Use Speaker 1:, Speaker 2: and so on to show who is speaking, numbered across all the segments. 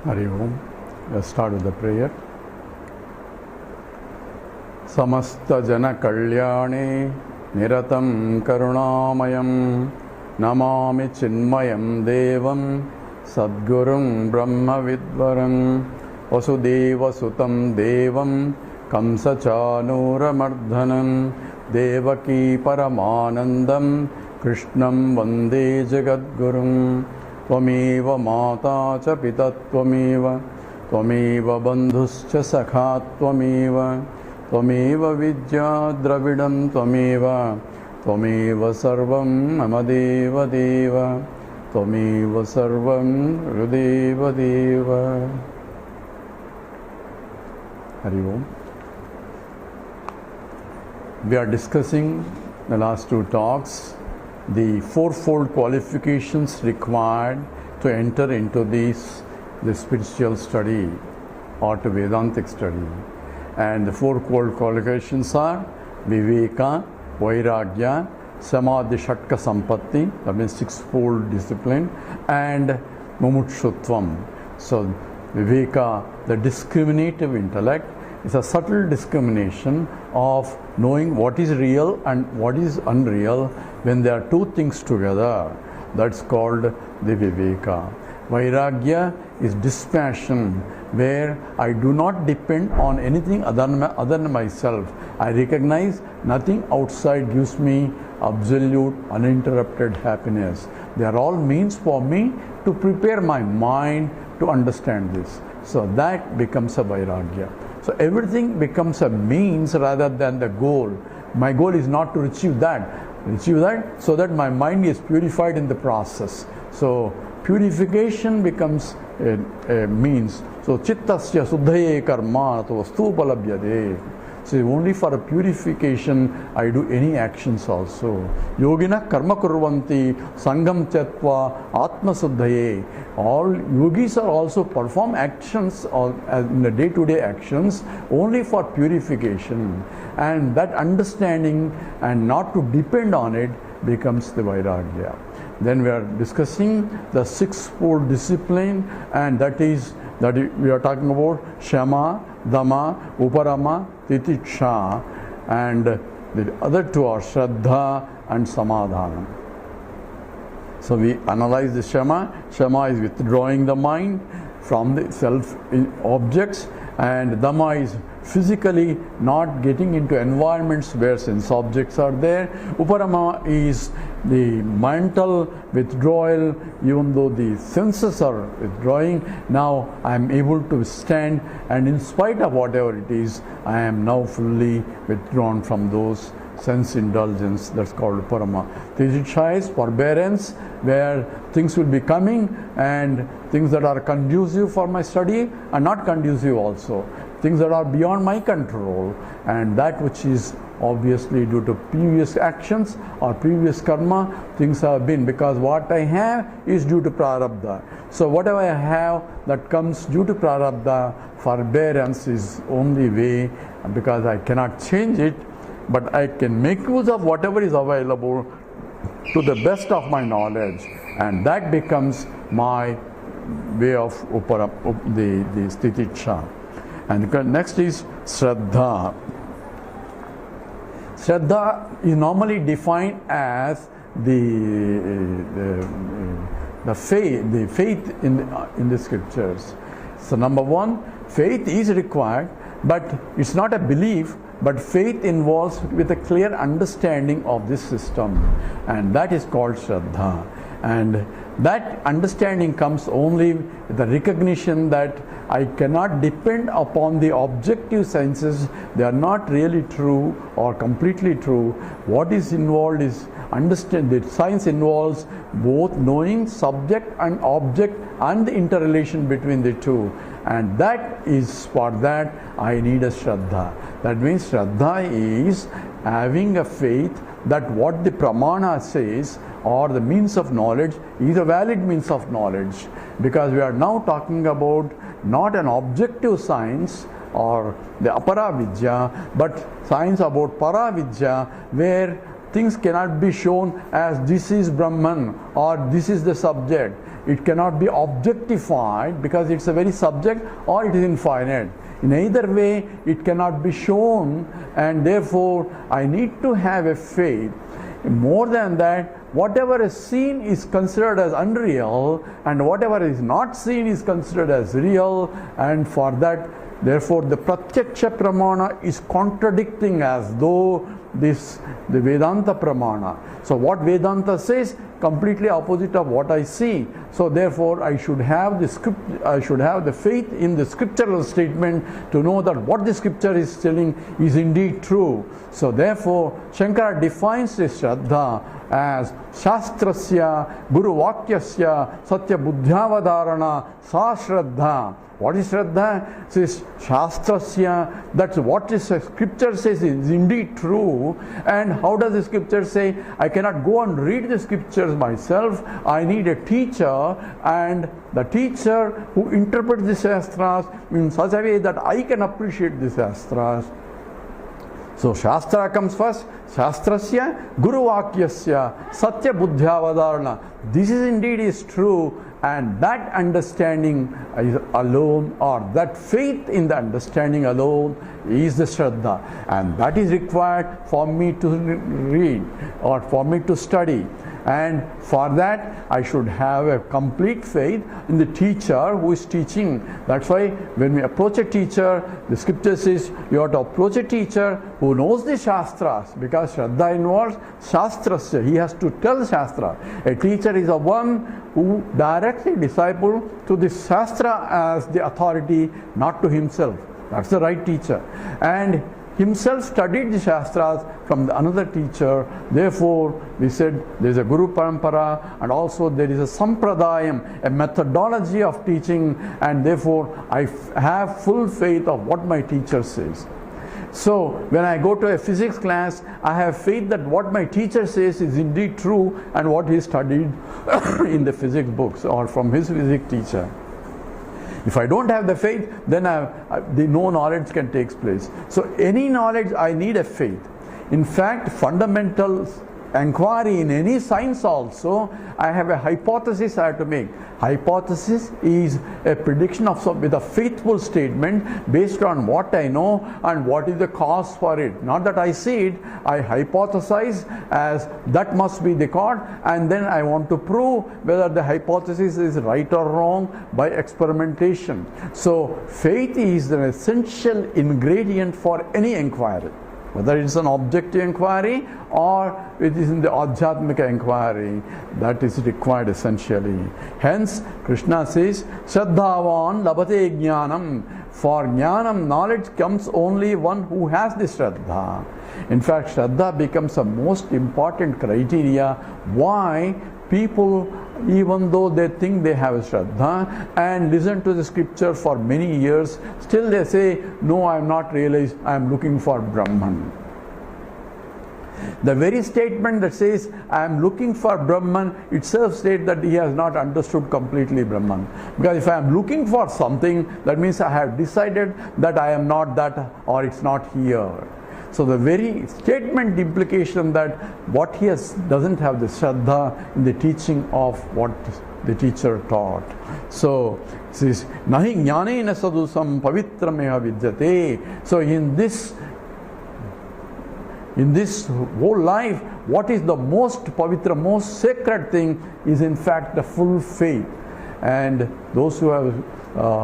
Speaker 1: Hari Om. Let's start with the prayer. Samasta Jana Kalyane Niratam Karunamayam Namami Chinmayam Devam Sadgurum Brahma Vidvaram Vasudeva Sutam Devam Kamsachanura Mardhanam Devaki Paramanandam Krishnam Vande Jagadgurum Tvameva Mata cha Pita Tvameva Tvameva Bandhuscha Sakha Tvameva Tvameva Vidya Dravidam Tvameva Tvameva Sarvam Amadeva Deva Tvameva Sarvam Rudeva Deva. Hari Om. We are discussing the last two talks the four-fold qualifications required to enter into the spiritual study or to Vedantic study. And the four-fold qualifications are Viveka, Vairagya, Samadhi Shatka Sampatti, that means six-fold discipline, and Mumutshutvam. So Viveka, the discriminative intellect, is a subtle discrimination of knowing what is real and what is unreal when there are two things together. That's called the Viveka. Vairagya is dispassion, where I do not depend on anything other than myself. I recognize nothing outside gives me absolute, uninterrupted happiness. They are all means for me to prepare my mind to understand this. So that becomes a Vairagya. So everything becomes a means rather than the goal. My goal is not to achieve that so that my mind is purified in the process. So purification becomes a means. So chittasya suddhaye karma to vastupalabhyade. So only for a purification I do any actions also. Yogina karma kurvanti sangam tyatva atma suddhaye. All yogis are also perform actions in the day-to-day actions only for purification. And that understanding and not to depend on it becomes the Vairagya. Then we are discussing the six-fold discipline, and that we are talking about Shama, Dhamma, Uparama, Titiksha, and the other two are Shraddha and Samadhana. So we analyze the Shama. Shama is withdrawing the mind from the self objects, and Dhamma is physically not getting into environments where sense objects are there. Uparama is the mental withdrawal, even though the senses are withdrawing. Now I am able to stand, and in spite of whatever it is, I am now fully withdrawn from those sense indulgence. That's called Uparama. Titiksha is forbearance, where things will be coming, and things that are conducive for my study are not conducive also. Things that are beyond my control, and that which is obviously due to previous actions or previous karma, things have been, because what I have is due to prarabdha. So whatever I have that comes due to prarabdha, forbearance is only way, because I cannot change it, but I can make use of whatever is available to the best of my knowledge, and that becomes my way of the Stitiksha. And next is Shraddha. Shraddha is normally defined as the faith in the scriptures. So number one, faith is required, but it's not a belief, but faith involves with a clear understanding of this system, and that is called Shraddha. And that understanding comes only with the recognition that I cannot depend upon the objective senses. They are not really true or completely true. What is involved is understand that science involves both knowing subject and object and the interrelation between the two. And that is, for that I need a Shraddha. That means Shraddha is having a faith that what the Pramana says or the means of knowledge is a valid means of knowledge, because we are now talking about not an objective science or the aparavidya, but science about paravidya, where things cannot be shown as this is Brahman or this is the subject. it cannot be objectified because it's a very subject, or it is infinite. In either way, it cannot be shown, and therefore I need to have a faith. More than that, whatever is seen is considered as unreal, and whatever is not seen is considered as real, and for that, therefore, the Pratyaksha Pramana is contradicting as though the Vedanta Pramana. So what Vedanta says, completely opposite of what I see. So therefore, I should have the faith in the scriptural statement to know that what the scripture is telling is indeed true. So therefore, Shankara defines this Shraddha as Shastrasya Guru Vakyasya Satya Buddhyavadarana Sa Shraddha. What is Shraddha? It says Shastrasya, that's what the scripture says is indeed true. And how does the scripture say? I cannot go and read the scriptures myself. I need a teacher, and the teacher who interprets the Shastras in such a way that I can appreciate the Shastras. So Shastra comes first. Shastrasya Guru Vakyasya Satya Buddhyavadarana. This is indeed is true, and that understanding is alone, or that faith in the understanding alone is the Shraddha, and that is required for me to read or for me to study. And for that, I should have a complete faith in the teacher who is teaching. That's why when we approach a teacher, the scripture says you have to approach a teacher who knows the Shastras, because Shraddha involves Shastrasya. He has to tell Shastra. A teacher is a one who directs a disciple to the Shastra as the authority, not to himself. That's the right teacher. And himself studied the Shastras from another teacher. Therefore, we said there is a Guru Parampara, and also there is a Sampradayam, a methodology of teaching, and therefore I have full faith of what my teacher says. So when I go to a physics class, I have faith that what my teacher says is indeed true, and what he studied in the physics books or from his physics teacher. If I don't have the faith, then no knowledge can take place. So any knowledge, I need a faith. In fact, fundamental inquiry in any science also, I have a hypothesis I have to make. Hypothesis is a prediction of with a faithful statement based on what I know and what is the cause for it. Not that I see it, I hypothesize as that must be the cause, and then I want to prove whether the hypothesis is right or wrong by experimentation. So faith is an essential ingredient for any inquiry, whether it's an objective inquiry or it is in the Adhyatmika inquiry, that is required essentially. Hence, Krishna says, Shraddhavan labhate jnanam. For jnanam, knowledge, comes only one who has the Shraddha. In fact, Shraddha becomes a most important criteria why people, even though they think they have a Shraddha and listen to the scripture for many years, still they say, no, I am not realized, I am looking for Brahman. The very statement that says, I am looking for Brahman, itself states that he has not understood completely Brahman. Because if I am looking for something, that means I have decided that I am not that, or it's not here. So the very statement implication that what he has doesn't have the Shraddha in the teaching of what the teacher taught. So it says, Nahi jnanena sadusam pavitrameha vidyate. So in this whole life, what is the most pavitra, most sacred thing is in fact the full faith. And those who have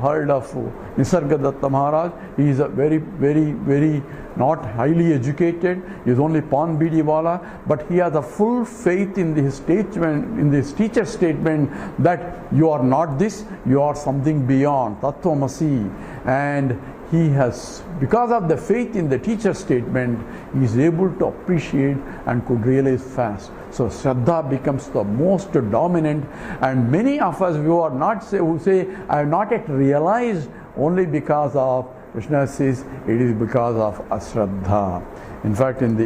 Speaker 1: heard of Nisargadatta Maharaj, he is a very, very, very not highly educated, he is only Pan Bidiwala, but he has a full faith in his statement, in this teacher's statement that you are not this, you are something beyond, Tattvamasi. And he has, because of the faith in the teacher's statement, he is able to appreciate and could realize fast. So Shraddha becomes the most dominant, and many of us who are not who say, I have not yet realized, only because of, Krishna says, it is because of Ashraddha. In fact, in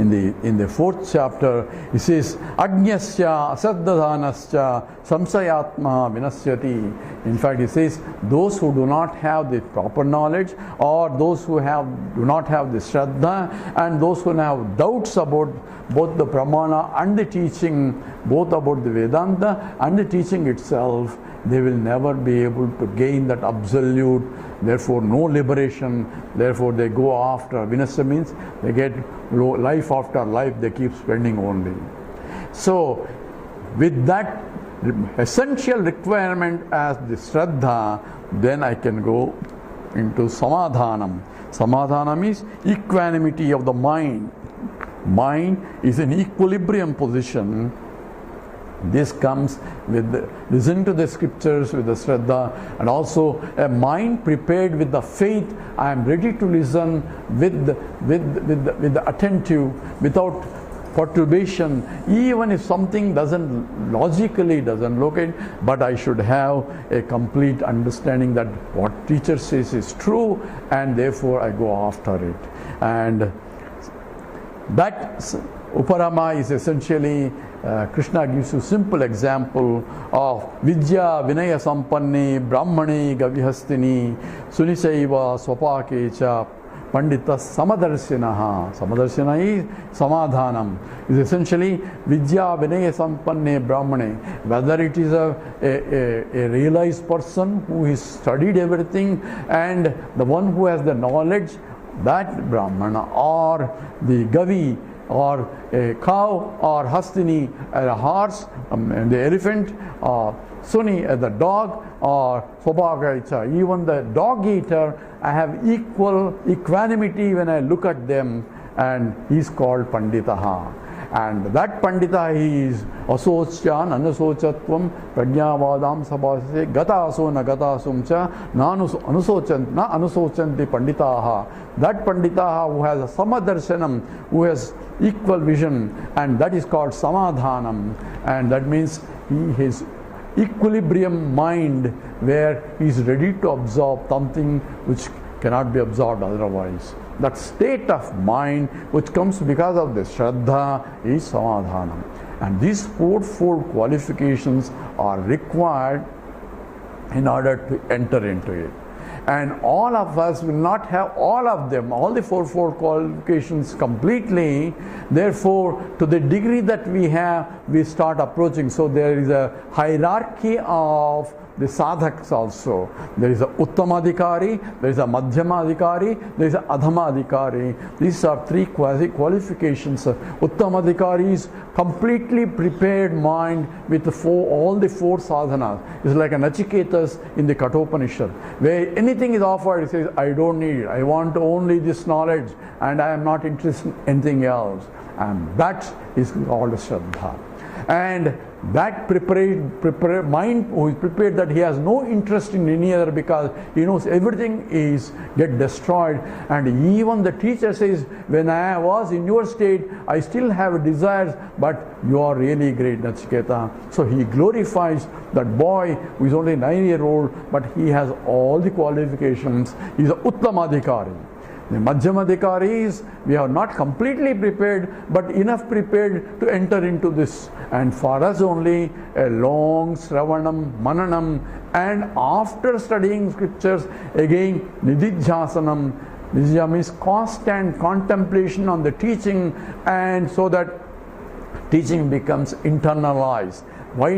Speaker 1: in the fourth chapter, he says, Ajñasya asaddhanasya samsayatma vinasyati. In fact, he says, those who do not have the proper knowledge, or those who do not have the Shraddha, and those who have doubts about both the Pramana and the teaching, both about the Vedanta and the teaching itself, they will never be able to gain that absolute, therefore no liberation, therefore they go after. Vinasya means they get life after life, they keep spending only. So with that essential requirement as the Shraddha, then I can go into Samadhanam. Samadhanam is equanimity of the mind. Mind is in equilibrium position. This comes with listen to the scriptures with the Shraddha, and also a mind prepared with the faith. I am ready to listen with the attentive, without perturbation, even if something logically doesn't locate, but I should have a complete understanding that what teacher says is true, and therefore I go after it. And that Uparama is essentially, Krishna gives you simple example of Vidya Vinaya Sampanne Brahmane Gavihastini Sunisaiva Swapakecha Pandita Samadarshinaha. Samadarshina is Samadhanam. Is essentially Vidya Vinaya Sampanne Brahmane. Whether it is a realized person who has studied everything, and the one who has the knowledge, that Brahmana, or the Gavi, or a cow, or Hastini, a horse, and the elephant, or Suni, the dog, or Sobhagaicha, even the dog eater, I have equal equanimity when I look at them, and he is called Panditaha. And that Pandita, he is Asocyan, Anasochatvam, Prajnavadam Sabhase, Gataso na Gatasumcha, na Anusochanti Panditaha. That Panditaha who has a Samadarshanam, who has equal vision, and that is called Samadhanam. And that means he has equilibrium mind, where he is ready to absorb something which cannot be absorbed otherwise. That state of mind which comes because of the Shraddha is Samadhanam. And these four-fold qualifications are required in order to enter into it. And all of us will not have all of them, all the four-fold qualifications completely. Therefore, to the degree that we have, we start approaching. So there is a hierarchy of the sadhaks also. There is a Uttamadhikari, there is a Madhyamadhikari, there is a Adhamadhikari. These are three qualifications. Uttamadhikari is completely prepared mind with all the four sadhanas. It's like a Nachiketas in the Kathopanishad, where anything is offered, he says, I don't need it. I want only this knowledge, and I am not interested in anything else. And that is called Shraddha. And that prepared mind who is prepared, that he has no interest in any other, because he knows everything is get destroyed. And even the teacher says, when I was in your state, I still have desires, but you are really great, Nachiketa. So he glorifies that boy who is only 9-year-old, but he has all the qualifications. He is a Uttamadhikari. The Madhyamadhikari is, we are not completely prepared, but enough prepared to enter into this. And for us only a long Sravanam, Mananam, and after studying scriptures, again Nididhyasanam. Nididhya means constant contemplation on the teaching, and so that teaching becomes internalized. Why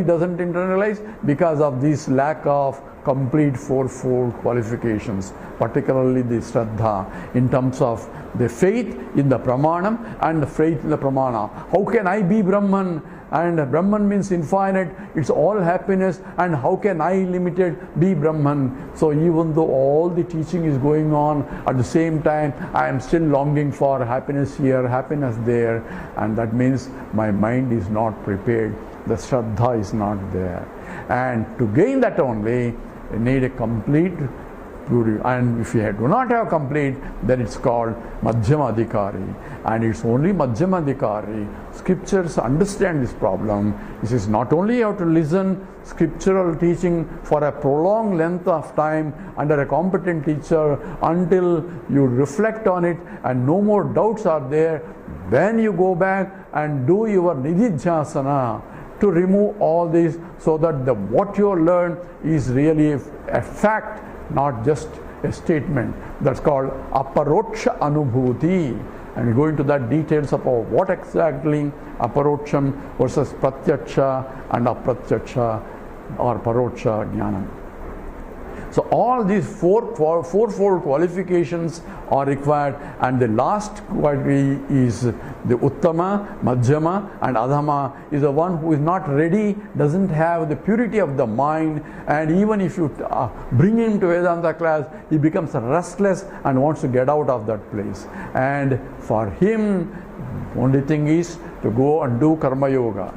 Speaker 1: doesn't internalize? Because of this lack of complete four-fold qualifications, particularly the Shraddha, in terms of the faith in the Pramanam and the faith in the Pramana. How can I be Brahman? And Brahman means infinite, it's all happiness, and how can I, limited, be Brahman? So even though all the teaching is going on, at the same time I am still longing for happiness here, happiness there, and that means my mind is not prepared, the Shraddha is not there. And to gain that only, you need a complete And if you do not have complete, then it's called Madhyama Adhikari. And it's only Madhyama Adhikari. Scriptures understand this problem. This is not only you have to listen scriptural teaching for a prolonged length of time under a competent teacher until you reflect on it and no more doubts are there. Then you go back and do your nididhyasana to remove all this, so that what you learn is really a fact, not just a statement. That's called aparoksha anubhuti. And we go into that details about what exactly aparoksham versus pratyaksha and apratyaksha or paroksha jnanam. So all these four-fold qualifications are required, and the last quality is the Uttama, Madhyama and Adhama is the one who is not ready, doesn't have the purity of the mind, and even if you bring him to Vedanta class, he becomes restless and wants to get out of that place. And for him, only thing is to go and do Karma Yoga.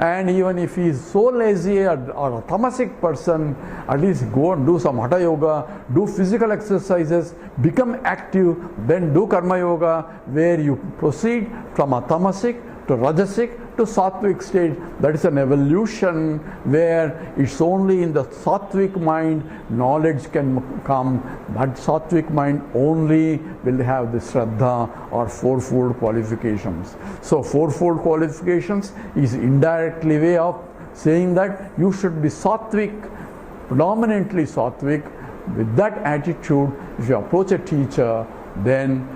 Speaker 1: And even if he is so lazy or a tamasic person, at least go and do some Hatha Yoga, do physical exercises, become active, then do Karma Yoga, where you proceed from a tamasic to rajasic to sattvic state. That is an evolution where it's only in the sattvic mind knowledge can come. That sattvic mind only will have the Shraddha or four-fold qualifications. So four-fold qualifications is indirectly way of saying that you should be sattvic, predominantly sattvic. With that attitude, if you approach a teacher, then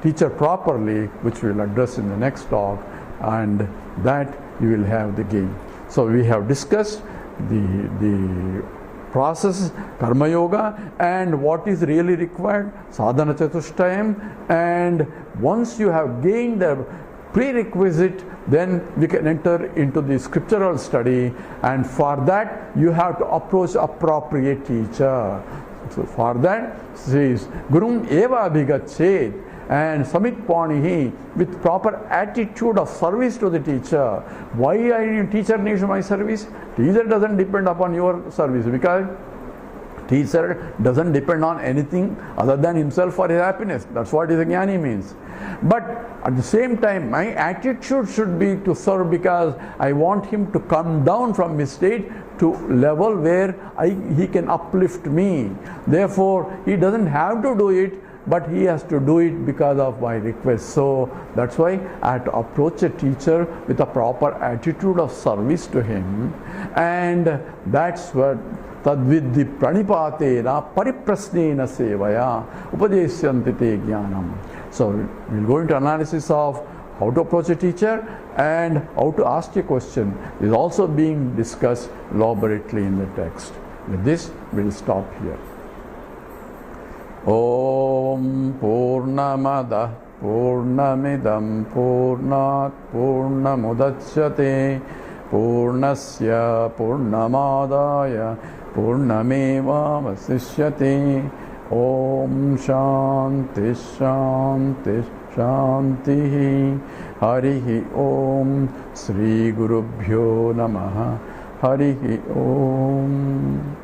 Speaker 1: teacher properly, which we will address in the next talk, and that you will have the gain. So we have discussed the process, Karma Yoga, and what is really required, Sadhana Chatushtayam, and once you have gained the prerequisite, then we can enter into the scriptural study, and for that you have to approach appropriate teacher. So for that says Gurum Eva Abhigachet and Samit Panihi, with proper attitude of service to the teacher. Why teacher needs my service? Teacher doesn't depend upon your service, because teacher doesn't depend on anything other than himself for his happiness. That's what a jnani means. But at the same time, my attitude should be to serve, because I want him to come down from his state to level where he can uplift me. Therefore, he doesn't have to do it, but he has to do it because of my request. So that's why I have to approach a teacher with a proper attitude of service to him, and that's what tadvidhi pranipatena pariprasnena sevaya upadesyanti te jnanam. So we'll go into analysis of how to approach a teacher and how to ask a question. It is also being discussed elaborately in the text. With this, we'll stop here. Om Purnamada Purnamidam Purnat Purnamudachyate Purnasya Purnamadaya Purnameva Vasishyate. Om Shanti Shanti Shanti. Harihi Om. Sri Gurubhyo Namaha. Harihi Om.